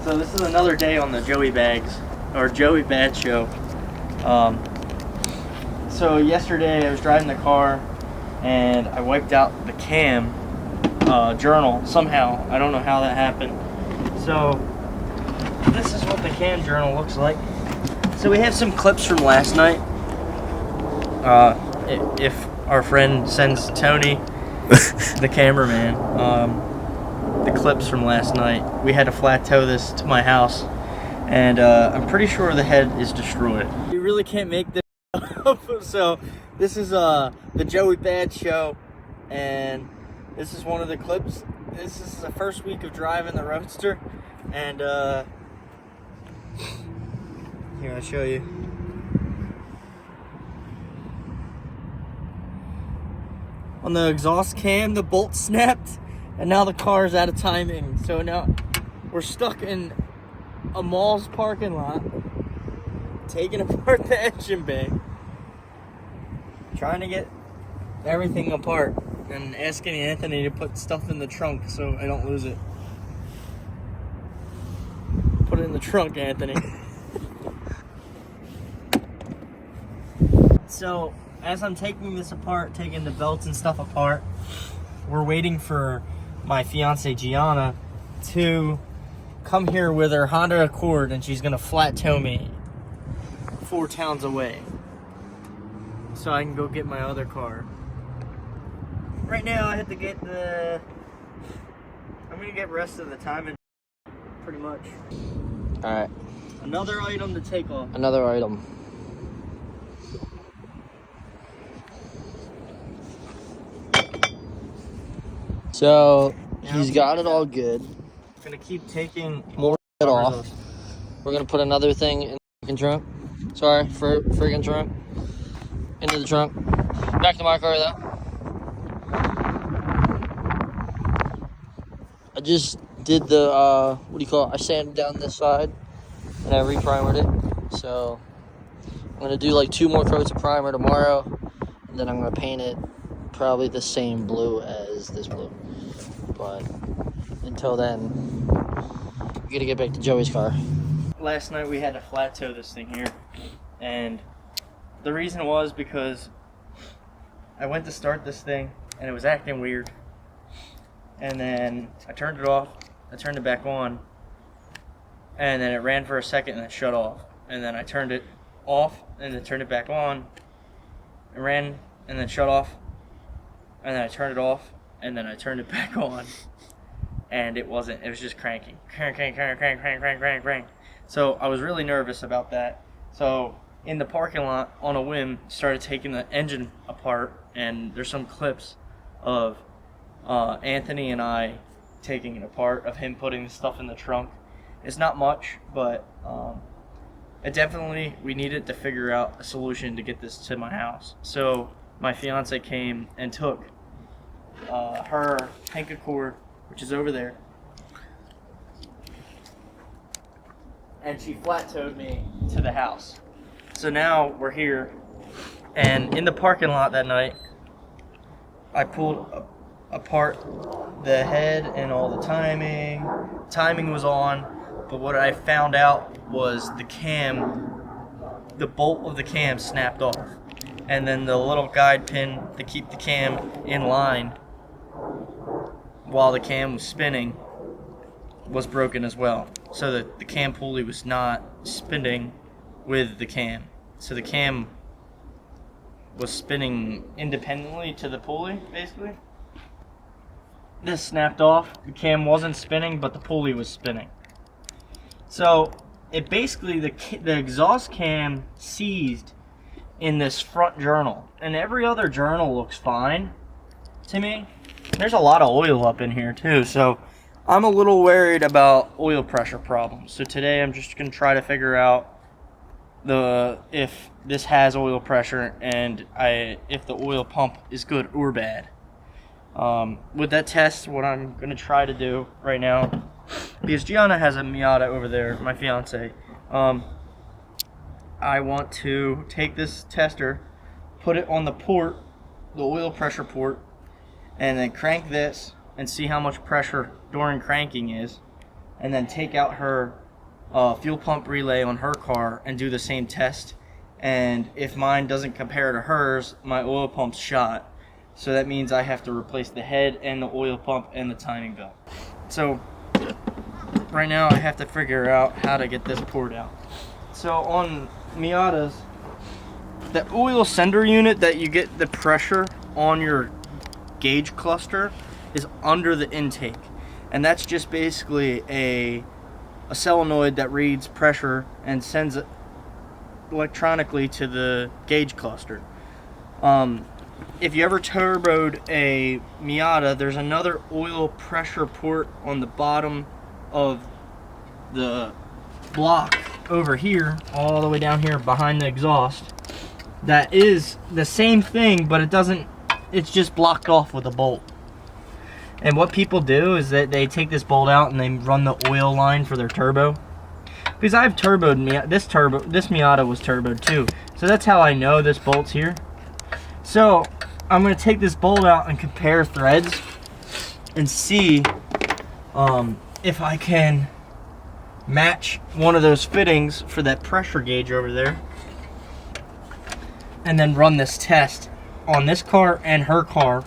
So this is another day on the Joey Bad show. So yesterday I was driving the car and I wiped out the cam journal somehow. I don't know how that happened. So this is what the cam journal looks like. So we have some clips from last night. If our friend sends Tony, the cameraman, the clips from last night. We had to flat tow this to my house, and I'm pretty sure the head is destroyed. You really can't make this up. So this is the Joey Bad show, and this is one of the clips. This is the first week of driving the roadster, and here I'll show you. On the exhaust cam, the bolt snapped, and now the car's out of timing. So now we're stuck in a mall's parking lot, taking apart the engine bay, trying to get everything apart, and asking Anthony to put stuff in the trunk so I don't lose it. Put it in the trunk, Anthony. So as I'm taking this apart, taking the belts and stuff apart, we're waiting for my fiance Gianna to come here with her Honda Accord, and she's gonna flat tow me 4 towns away so I can go get my other car. Right now I have to get I'm gonna get rest of the time and pretty much. Alright. Another item to take off. Another item. So he's got it all good. I'm gonna keep taking more it off. We're gonna put another thing in the trunk. Sorry, for friggin' trunk. Into the trunk. Back to my car though. I just did the what do you call it? I sanded down this side and I re-primered it. So I'm gonna do like 2 more coats of primer tomorrow, and then I'm gonna paint it probably the same blue as this blue. But until then, we gotta get back to Joey's car. Last night we had to flat tow this thing here, and the reason was because I went to start this thing and it was acting weird, and then I turned it off, I turned it back on, and then it ran for a second and then shut off, and then I turned it off and then turned it back on. It ran and then shut off, and then I turned it off and then I turned it back on, and it was just cranking. Crank. So I was really nervous about that. So in the parking lot, on a whim, started taking the engine apart, and there's some clips of Anthony and I taking it apart, of him putting the stuff in the trunk. It's not much, but we needed to figure out a solution to get this to my house. So my fiance came and took her Hank Accord, which is over there, and she flat towed me to the house. So now we're here, and in the parking lot that night, I pulled apart the head and all the timing. Timing was on, but what I found out was the bolt of the cam snapped off, and then the little guide pin to keep the cam in line while the cam was spinning was broken as well, so that the cam pulley was not spinning with the cam. So the cam was spinning independently to the pulley, basically. This snapped off. The cam wasn't spinning, but the pulley was spinning. So it basically, the exhaust cam seized in this front journal, and every other journal looks fine to me. There's a lot of oil up in here too, so I'm a little worried about oil pressure problems. So today I'm just gonna try to figure out if this has oil pressure, and if the oil pump is good or bad. With that test, what I'm gonna try to do right now, because Gianna has a Miata over there, my fiance, I want to take this tester, put it on the port, the oil pressure port, and then crank this and see how much pressure during cranking is, and then take out her fuel pump relay on her car and do the same test. And if mine doesn't compare to hers, my oil pump's shot. So that means I have to replace the head and the oil pump and the timing belt. So right now I have to figure out how to get this poured out. So on Miatas, the oil sender unit that you get the pressure on your gauge cluster is under the intake. And that's just basically a solenoid that reads pressure and sends it electronically to the gauge cluster. If you ever turboed a Miata, there's another oil pressure port on the bottom of the block over here, all the way down here behind the exhaust. That is the same thing, but it's just blocked off with a bolt. And what people do is that they take this bolt out and they run the oil line for their turbo. Because I've turboed this Miata was turboed too. So that's how I know this bolt's here. So I'm gonna take this bolt out and compare threads and see if I can match one of those fittings for that pressure gauge over there, and then run this test on this car and her car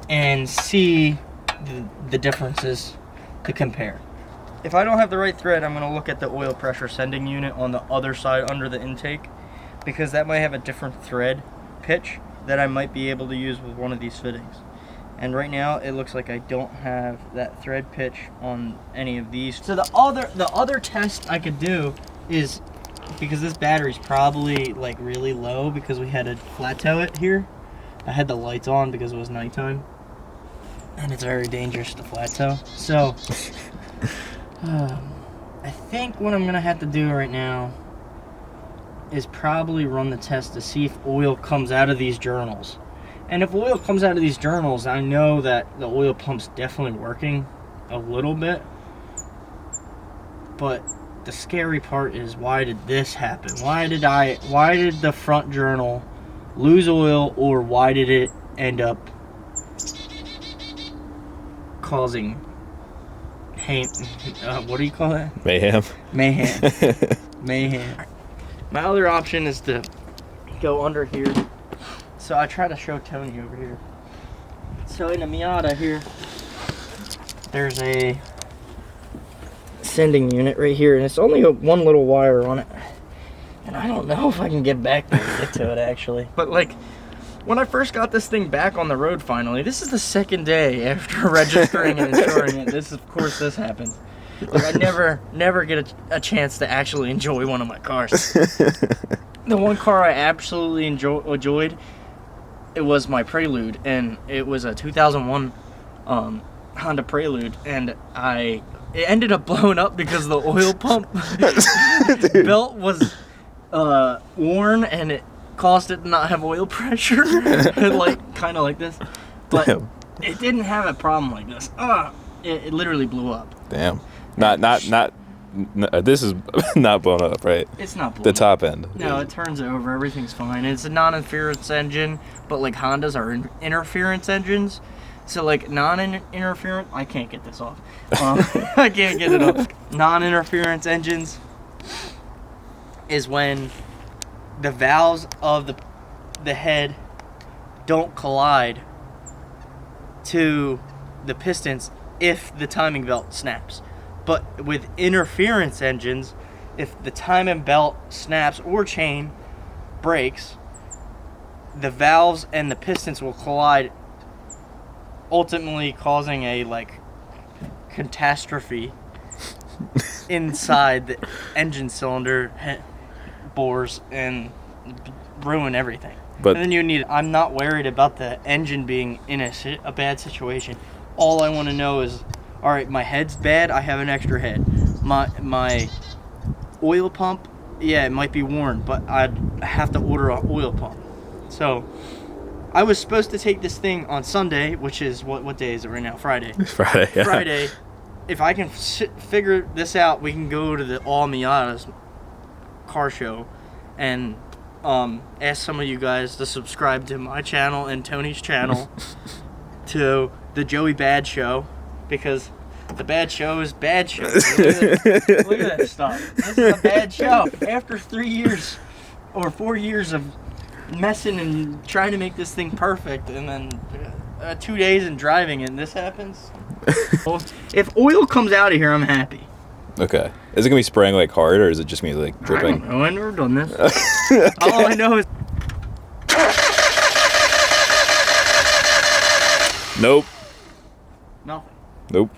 and see the differences to compare. If I don't have the right thread, I'm going to look at the oil pressure sending unit on the other side under the intake, because that might have a different thread pitch that I might be able to use with one of these fittings. And right now it looks like I don't have that thread pitch on any of these. So the other test I could do is, because this battery's probably like really low because we had to flat tow it here. I had the lights on because it was nighttime, and it's very dangerous to flat tow. So I think what I'm gonna have to do right now is probably run the test to see if oil comes out of these journals. And if oil comes out of these journals, I know that the oil pump's definitely working a little bit. But the scary part is, why did this happen? Why did the front journal lose oil, or why did it end up causing what do you call that? Mayhem. Mayhem. My other option is to go under here. So I try to show Tony over here. So in a Miata here, there's a sending unit right here, and it's only one little wire on it. And I don't know if I can get back there to get to it actually. But like, when I first got this thing back on the road finally, this is the second day after registering and insuring it. This happens. Like, I never get a chance to actually enjoy one of my cars. The one car I absolutely enjoyed, it was my Prelude, and it was a 2001 Honda Prelude, and it ended up blowing up because the oil pump belt was worn, and it caused it to not have oil pressure, like kind of like this. But Damn. It didn't have a problem like this. It literally blew up. Damn. This is not blown up, right? It's not blown The up. top end. No, it turns over. Everything's fine. It's a non-interference engine, but like Hondas are interference engines. So like non-interference, I can't get this off. I can't get it off. Non-interference engines is when the valves of the head don't collide to the pistons if the timing belt snaps. But with interference engines, if the timing belt snaps or chain breaks, the valves and the pistons will collide, ultimately causing a like catastrophe inside the engine cylinder bores and ruin everything. But and then I'm not worried about the engine being in a bad situation. All I want to know is, all right, my head's bad, I have an extra head. My oil pump, yeah, it might be worn, but I'd have to order an oil pump. So I was supposed to take this thing on Sunday, which is, what day is it right now? Friday. Friday, yeah. Friday. If I can figure this out, we can go to the All Miatas car show and ask some of you guys to subscribe to my channel and Tony's channel to the Joey Bad Show, because The bad show is bad show. Look at that stuff. This is a bad show. After 3 years or 4 years of messing and trying to make this thing perfect, and then 2 days and driving it, and this happens. If oil comes out of here, I'm happy. Okay. Is it gonna be spraying like hard, or is it just gonna be like dripping? I don't know. I've never done this. Okay. All I know is. Nope. Nothing. Nope.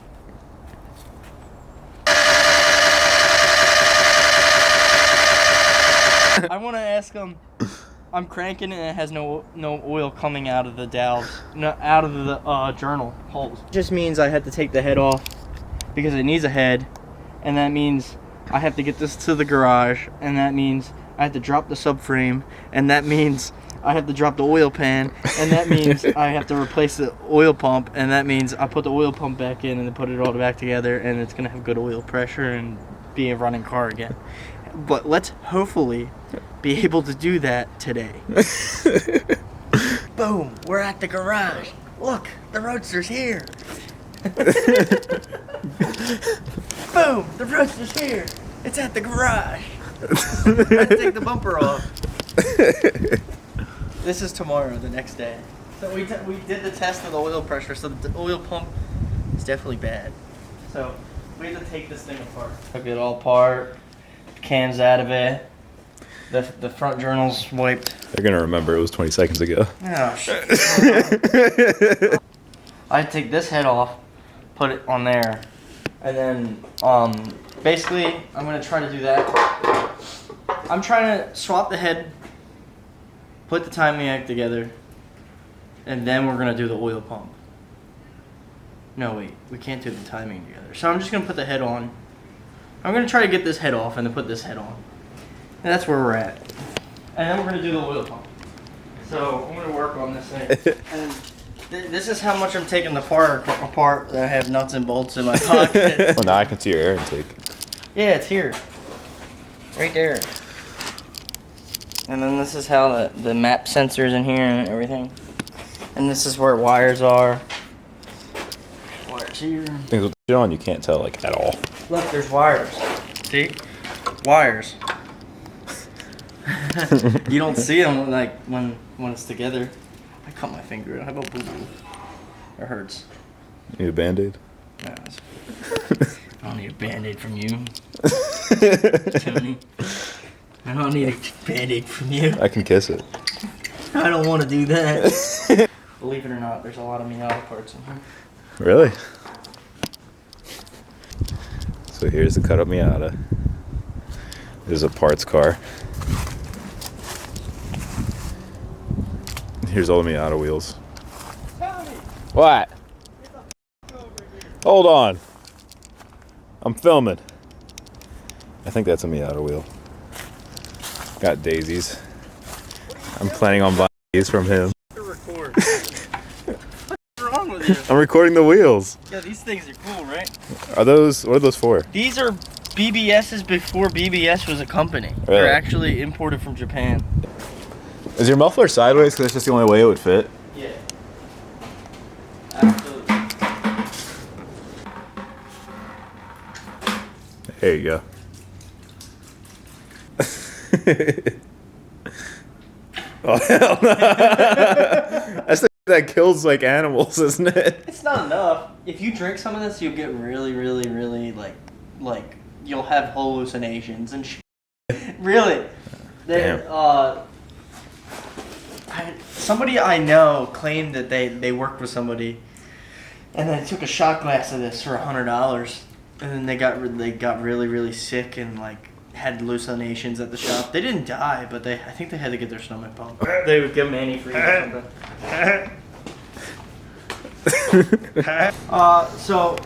I want to ask him. I'm cranking it and it has no oil coming out of the dowels, out of the journal holes. It just means I have to take the head off because it needs a head, and that means I have to get this to the garage, and that means I have to drop the subframe, and that means I have to drop the oil pan, and that means I have to replace the oil pump, and that means I put the oil pump back in and then put it all back together, and it's gonna have good oil pressure and be a running car again. But let's hopefully be able to do that today. Boom, we're at the garage. Look, the roadster's here. Boom, the roadster's here. It's at the garage. I take the bumper off. This is tomorrow, the next day. So we did the test of the oil pressure, so the oil pump is definitely bad. So we have to take this thing apart. Took it all apart, cans out of it. The front journal's wiped. They're gonna remember it was 20 seconds ago. Oh shit. I take this head off, put it on there, and then basically I'm gonna try to do that. I'm trying to swap the head, put the timing act together, and then we're gonna do the oil pump. No wait, we can't do the timing together. So I'm just gonna put the head on. I'm gonna try to get this head off and then put this head on. And that's where we're at. And then we're gonna do the oil pump. So I'm gonna work on this thing. And this is how much I'm taking the part apart. I have nuts and bolts in my pocket. Well, now I can see your air intake. Yeah, it's here. Right there. And then this is how the map sensors in here and everything. And this is where wires are. Wires here. Things with shit on you can't tell like at all. Look, there's wires. See? Wires. You don't see them like when it's together. I cut my finger. How about boo-boo? It hurts. Need a Band-Aid? No, I don't need a Band-Aid from you, Tony. I don't need a Band-Aid from you. I can kiss it. I don't want to do that. Believe it or not, there's a lot of Miata parts in here. Really? So here's the cut up Miata. There's a parts car. Here's all the Miata wheels. What? Hold on. I'm filming. I think that's a Miata wheel. Got daisies. I'm planning on buying these from him. Record. What's wrong with you? I'm recording the wheels. Yeah, these things are cool, right? What are those for? These are BBS's before BBS was a company. Really? They're actually imported from Japan. Is your muffler sideways? Because that's just the only way it would fit. Yeah. Absolutely. There you go. Oh hell no! That's the that kills like animals, isn't it? It's not enough. If you drink some of this, you'll get really, really, really like you'll have hallucinations and really. Damn. Somebody I know claimed that they worked with somebody, and they took a shot glass of this for $100, and then they got really, really sick and like had hallucinations at the shop. They didn't die, but I think they had to get their stomach pumped. They would give them antifreeze or something. So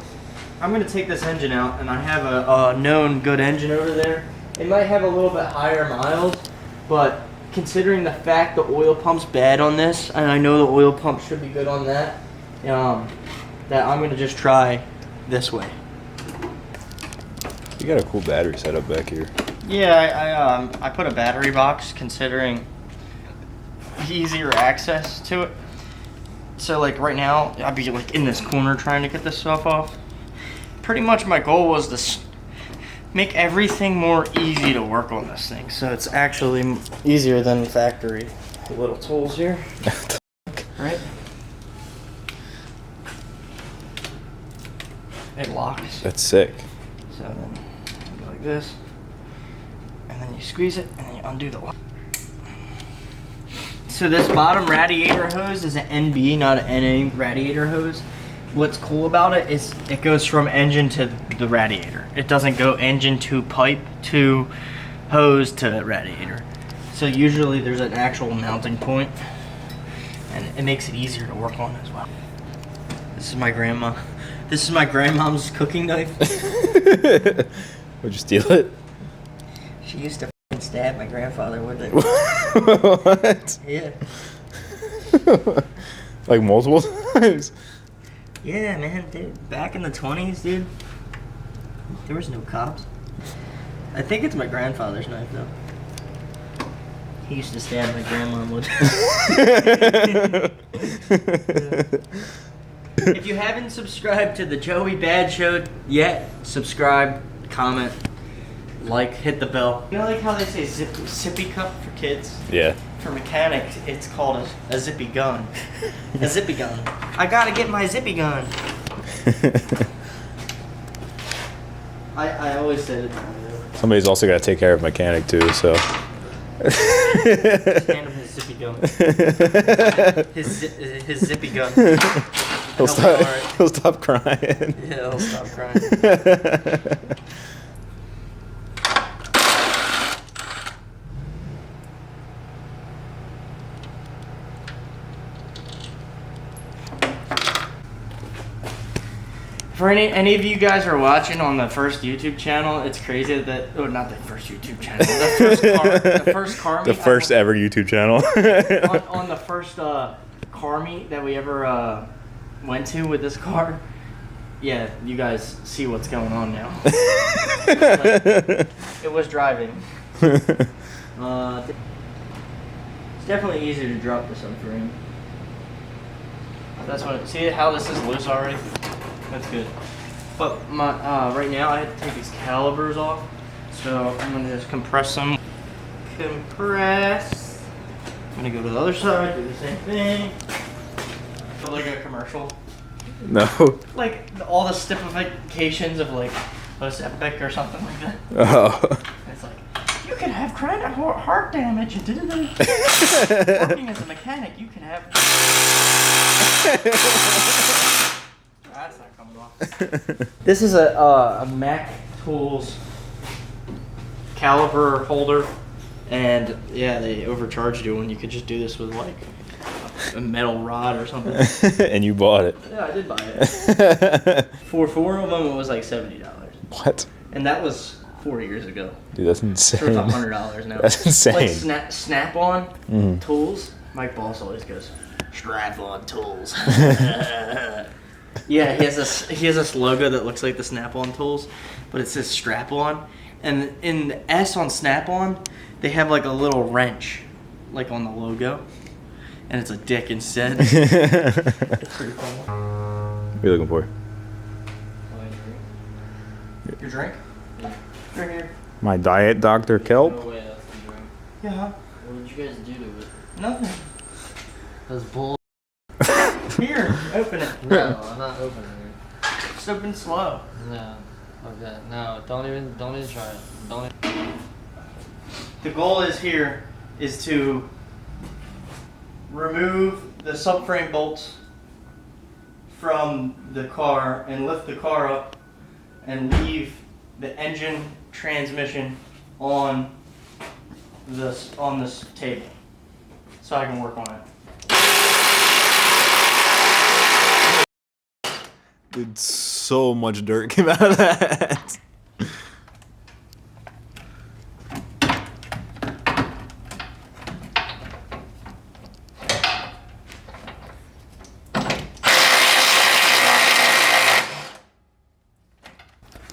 I'm gonna take this engine out, and I have a known good engine over there. It might have a little bit higher miles, but considering the fact the oil pump's bad on this, and I know the oil pump should be good on that, that I'm gonna just try this way. You got a cool battery setup back here. Yeah, I put a battery box considering easier access to it. So like right now, I'd be like in this corner trying to get this stuff off. pretty much my goal was to make everything more easy to work on this thing. So it's actually easier than factory. Little tools here. Right? It locks. That's sick. So then you go like this. And then you squeeze it and then you undo the lock. So this bottom radiator hose is an NB, not an NA radiator hose. What's cool about it is it goes from engine to the radiator. It doesn't go engine to pipe to hose to radiator. So usually there's an actual mounting point, and it makes it easier to work on as well. This is my grandma. This is my grandmom's cooking knife. Would you steal it? She used to f***ing stab my grandfather with it. What? Yeah. Like multiple times? Yeah, man, dude. Back in the 20s, dude, there was no cops. I think it's my grandfather's knife, though. He used to stab my grandma with it. If you haven't subscribed to the Joey Bad Show yet, subscribe, comment, like, hit the bell. You know, like how they say sippy cup for kids? Yeah. For mechanics, it's called a zippy gun. A zippy gun. I gotta get my zippy gun. I always said it. Somebody's also got to take care of mechanic too, so. Just hand him his zippy gun. His zippy gun. He'll stop crying. Yeah, he'll stop crying. For any of you guys are watching on the first YouTube channel, it's crazy that not the first YouTube channel, the first car meet, The first ever YouTube channel. on the first car meet that we ever went to with this car. Yeah, you guys see what's going on now. It was driving. It's definitely easier to drop the subframe. That's what. See how this is loose already? That's good. But my right now I had to take these calipers off, so I'm gonna just compress them. Compress. I'm gonna go to the other side, do the same thing. Feel like a commercial. No. Like all the stipifications of like Most Epic or something like that. Oh. It's like you can have chronic heart damage and working as a mechanic, you can have. That's not coming off. This is a Mac Tools caliper holder, and yeah, they overcharged you when you could just do this with like a metal rod or something. And you bought it. Yeah, I did buy it. For 4 of them, it was like $70. What? And that was 4 years ago. Dude, that's insane. So it's $100 now. That's insane. Like Snap-on tools. Mike Boss always goes, Strap-on tools. Yeah, he has this logo that looks like the Snap-on tools, but it says Strap-on. And in the S on Snap-on, they have like a little wrench, like on the logo, and it's a dick instead. It's pretty cool. What are you looking for? Your drink? Yeah. Right here. My diet Dr. Kelp? No way, that's the drink. Yeah. What did you guys do to it? Nothing. That's bull. Here, open it. No, I'm not opening it. Just open slow. No. Okay. No, don't even try it. Don't. The goal is to remove the subframe bolts from the car and lift the car up and leave the engine transmission on this table so I can work on it. Dude, so much dirt came out of that.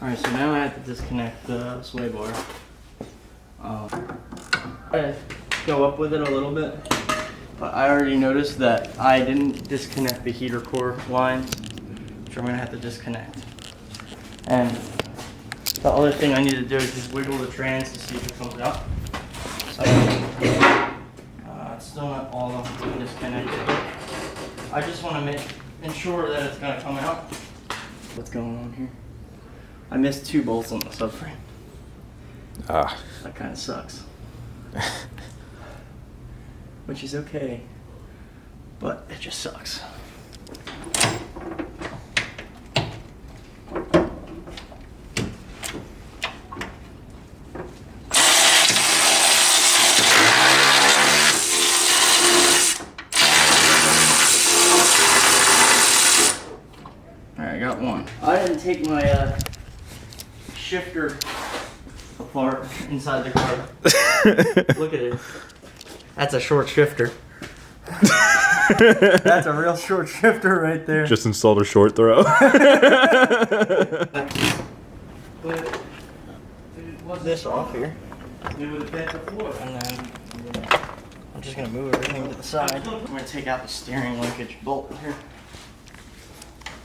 Alright, so now I have to disconnect the sway bar. I go up with it a little bit, but I already noticed that I didn't disconnect the heater core line, which I'm going to have to disconnect. And the other thing I need to do is just wiggle the trans to see if it comes out. So, it's still not all of them disconnected. I just want to ensure that it's going to come out. What's going on here? I missed 2 bolts on the subframe. Ah. That kind of sucks. Which is okay, but it just sucks. Alright, I got one. I didn't take my shifter apart inside the car. Look at it. That's a short shifter. That's a real short shifter right there. Just installed a short throw. What's this off here? It would have bent the floor. And then I'm just gonna move everything to the side. I'm gonna take out the steering linkage bolt here.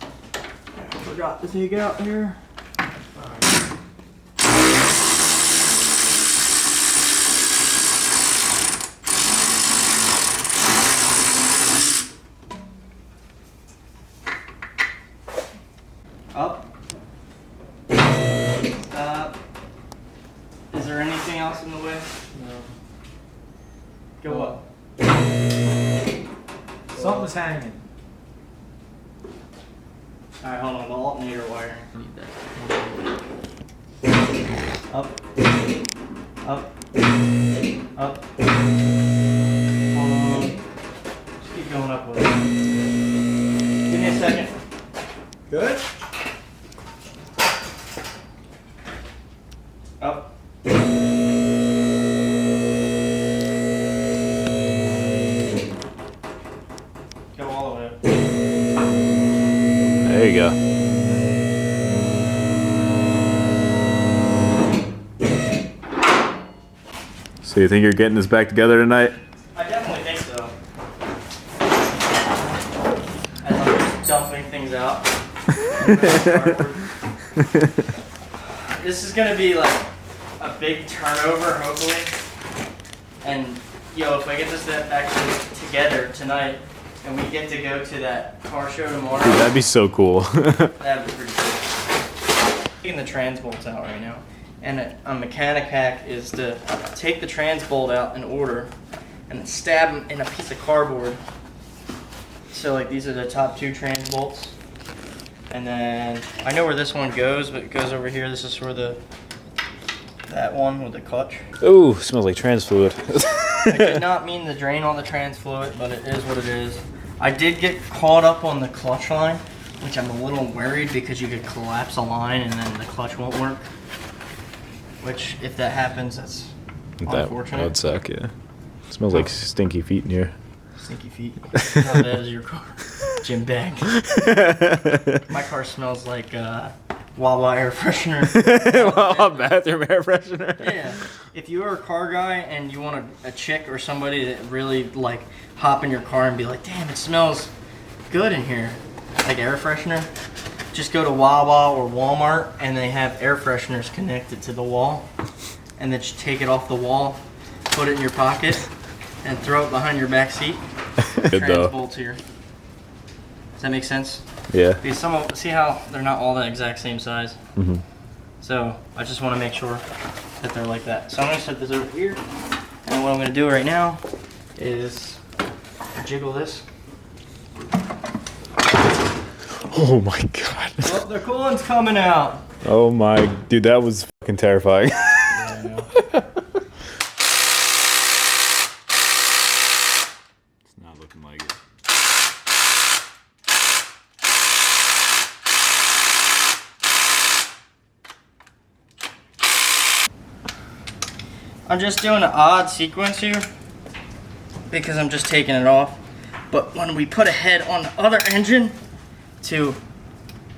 I forgot to take out here. Up. Is there anything else in the way? No. Go up. Something's hanging. Alright, hold on. The alternator wire. Need that. Up. Up. Up. Hold on. Just keep going up with it. Give me a second. Good? Up. Go all the way up. There you go. So you think you're getting this back together tonight? I definitely think so. As I'm just dumping things out. This is gonna be like a big turnover, hopefully. And if I get this actually together tonight, and we get to go to that car show tomorrow, Dude, that'd be so cool. that'd be pretty cool. Taking the trans bolts out right now, and a mechanic hack is to take the trans bolt out in order, and then stab them in a piece of cardboard. So like these are the top 2 trans bolts. And then I know where this one goes, but it goes over here. This is for that one with the clutch. Ooh, smells like trans fluid. I did not mean to drain all the trans fluid, but it is what it is. I did get caught up on the clutch line, which I'm a little worried because you could collapse a line and then the clutch won't work. Which, if that happens, that's unfortunate. That would suck, yeah. It smells like stinky feet in here. Stinky feet. How bad is your car? Gym bag. My car smells like Wawa air freshener. Wawa bathroom air freshener. Yeah. If you are a car guy and you want a chick or somebody that really like hop in your car and be like, damn, it smells good in here, like air freshener, just go to Wawa or Walmart and they have air fresheners connected to the wall, and then just take it off the wall, put it in your pocket, and throw it behind your back seat. Good though. Trans bolts here. Does that make sense? Yeah. Because see how they're not all the exact same size? Mm-hmm. So I just want to make sure that they're like that. So I'm going to set this over here. And what I'm going to do right now is jiggle this. Oh my god. Oh, the coolant's coming out. Oh my, dude, that was fucking terrifying. Yeah, I know. It's not looking like it. I'm just doing an odd sequence here because I'm just taking it off. But when we put a head on the other engine to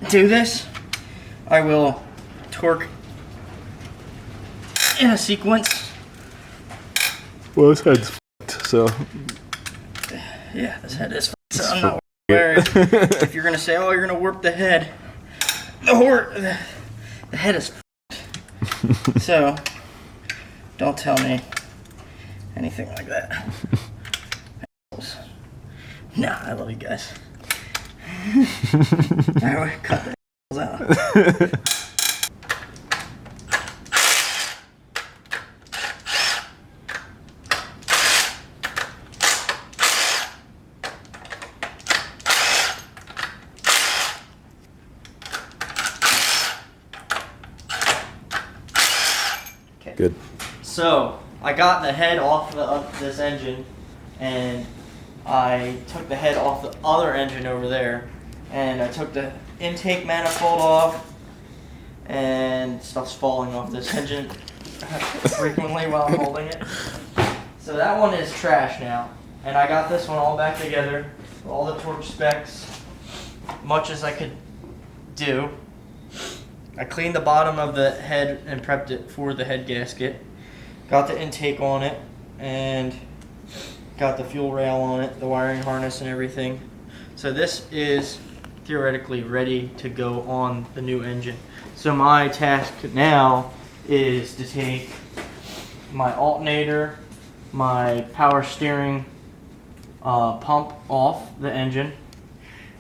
do this, I will torque in a sequence. Well, this head's fucked, so. Yeah, this head is fucked, so I'm not worried. If you're gonna say, oh, you're gonna warp the head, The head is so don't tell me anything like that. Nah, I love you guys. Alright, cut the out. Good. So I got the head off this engine, and I took the head off the other engine over there, and I took the intake manifold off, and stuff's falling off this engine frequently while I'm holding it. So that one is trash now, and I got this one all back together, all the torque specs, much as I could do. I cleaned the bottom of the head and prepped it for the head gasket. Got the intake on it and got the fuel rail on it, the wiring harness and everything. So this is theoretically ready to go on the new engine. So my task now is to take my alternator, my power steering pump off the engine,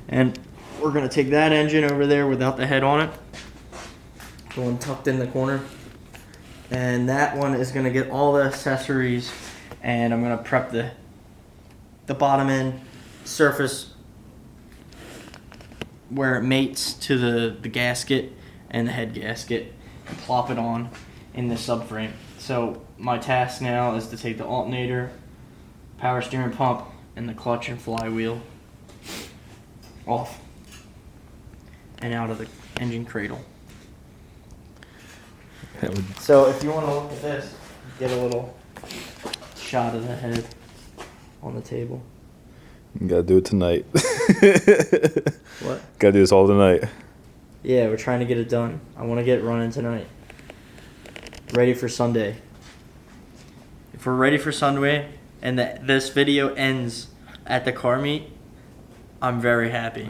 and we're gonna take that engine over there without the head on it. The one tucked in the corner, and that one is going to get all the accessories, and I'm going to prep the bottom end surface where it mates to the gasket and the head gasket, and plop it on in the subframe. So my task now is to take the alternator, power steering pump, and the clutch and flywheel off and out of the engine cradle. So if you want to look at this, get a little shot of the head on the table. You gotta do it tonight. What? Gotta do this all tonight. Yeah, we're trying to get it done. I want to get it running tonight. Ready for Sunday. If we're ready for Sunday and this video ends at the car meet, I'm very happy.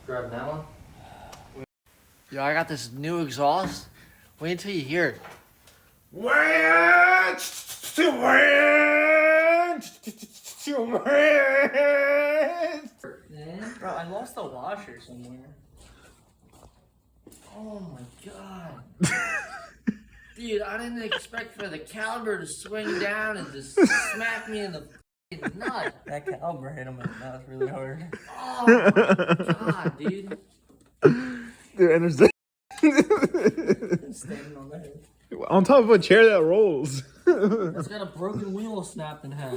Grab that one. Yo, I got this new exhaust. Wait until you hear it. Bro, I lost the washer somewhere. Oh my god. Dude, I didn't expect for the caliber to swing down and just smack me in the f***ing nut. That caliber hit him in the mouth really hard. Oh my god, dude. Dude, and there's Standing on the head. on top of a chair that rolls. It's got a broken wheel snapped in half.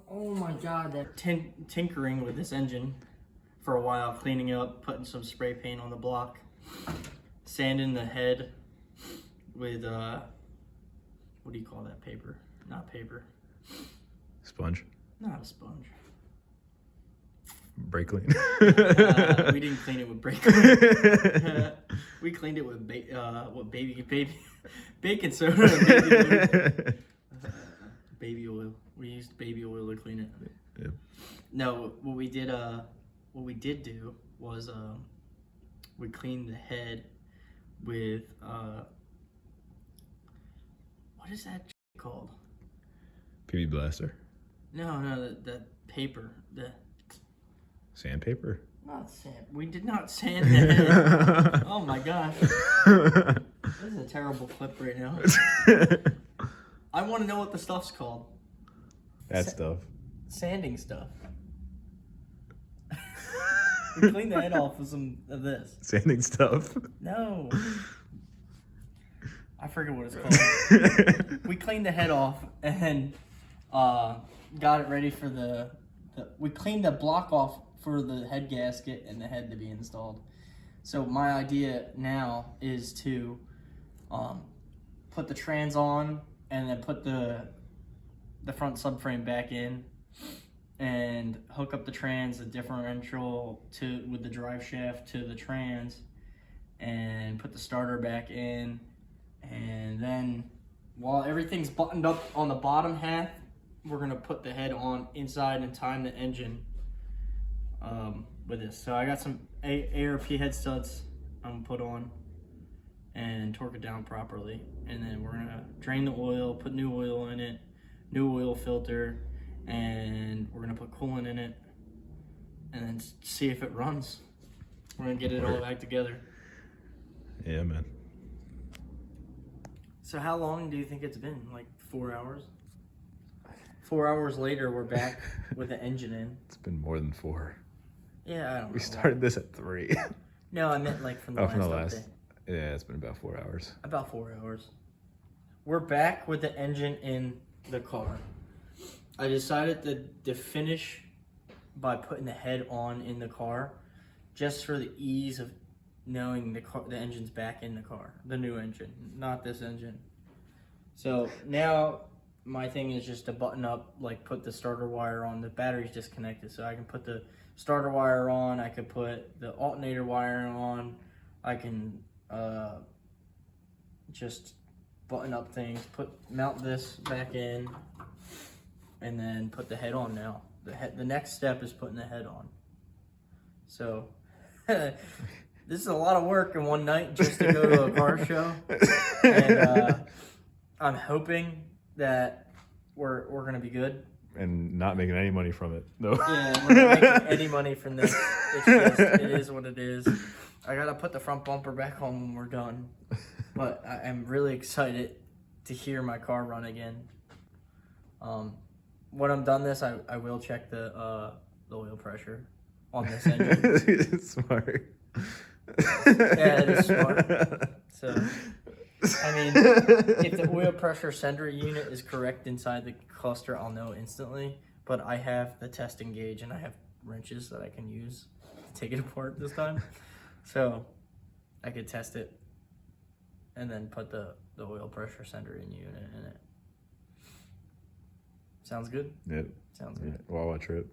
Oh my god, that Tinkering with this engine for a while, cleaning up, putting some spray paint on the block, sanding the head with what do you call that paper? Not paper. Sponge. Not a sponge. Brake clean. We didn't clean it with brake clean. We cleaned it with baking soda and baby oil. We used baby oil to clean it. Yep. No, what we did do was we cleaned the head with what is that called? PB Blaster. No, the paper. The Sandpaper. not sand. We did not sand the head. Oh my gosh. This is a terrible clip right now. I want to know what the stuff's called. That stuff. Sanding stuff. We cleaned the head off with some of this. Sanding stuff. No. I forget what it's called. We cleaned the head off and got it ready for we cleaned the block off for the head gasket and the head to be installed. So my idea now is to put the trans on and then put the the front subframe back in and hook up the trans, the differential with the drive shaft to the trans, and put the starter back in. And then while everything's buttoned up on the bottom half, we're gonna put the head on inside and time the engine with this. So I got some ARP head studs I'm gonna put on and torque it down properly. And then we're gonna drain the oil, put new oil in it, new oil filter, and we're gonna put coolant in it, and then see if it runs. We're gonna get it all back together. Yeah, man. So how long do you think it's been? Like 4 hours? 4 hours later, we're back with the engine in. It's been more than 4. Yeah, I don't know. We started this at 3. No, I meant like from the last update. Yeah, it's been about 4 hours. About 4 hours. We're back with the engine in the car. I decided to finish by putting the head on in the car, just for the ease of knowing the engine's back in the car, the new engine, not this engine. So now my thing is just to button up, like put the starter wire on. The battery's disconnected, so I can put the starter wire on. I could put the alternator wire on. I can just button up things, mount this back in, and then put the head on now. The next step is putting the head on. So this is a lot of work in one night just to go to a car show. And I'm hoping that we're gonna be good. And not making any money from it. No. Yeah, we're not making any money from this. It is what it is. I gotta put the front bumper back on when we're done. But I'm really excited to hear my car run again. When I'm done this, I will check the oil pressure on this engine. It's smart. Yeah, it is smart. So, I mean, if the oil pressure sender unit is correct inside the cluster, I'll know instantly. But I have the testing gauge and I have wrenches that I can use to take it apart this time. So, I could test it and then put the oil pressure sender unit in it. Sounds good? Yep. Sounds good. Wawa trip.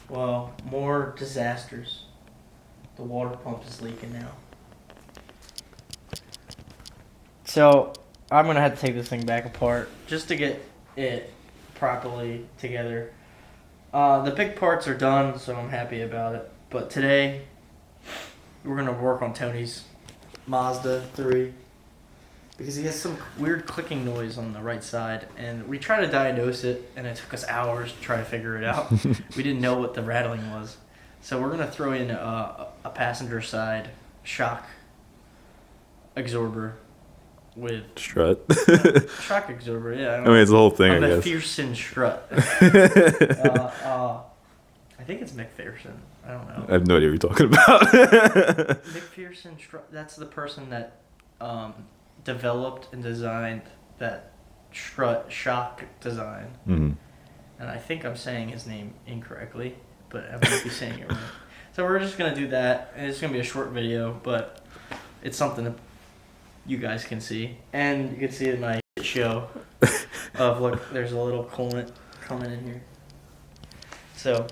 Well, more disasters. The water pump is leaking now. So, I'm going to have to take this thing back apart just to get it properly together. The big parts are done, so I'm happy about it. But today, we're going to work on Tony's Mazda 3. Because he has some weird clicking noise on the right side, and we tried to diagnose it, and it took us hours to try to figure it out. We didn't know what the rattling was. So we're going to throw in a passenger side shock absorber with... Strut. Shock absorber, yeah. I mean, it's the whole thing, I guess. McPherson strut. I think it's McPherson. I don't know. I have no idea what you're talking about. McPherson strut, that's the person that... developed and designed that strut shock design. Mm-hmm. And I think I'm saying his name incorrectly, but I might be saying it right. So we're just going to do that, and it's going to be a short video, but it's something that you guys can see. And you can see in my show of, look, there's a little coolant coming in here. So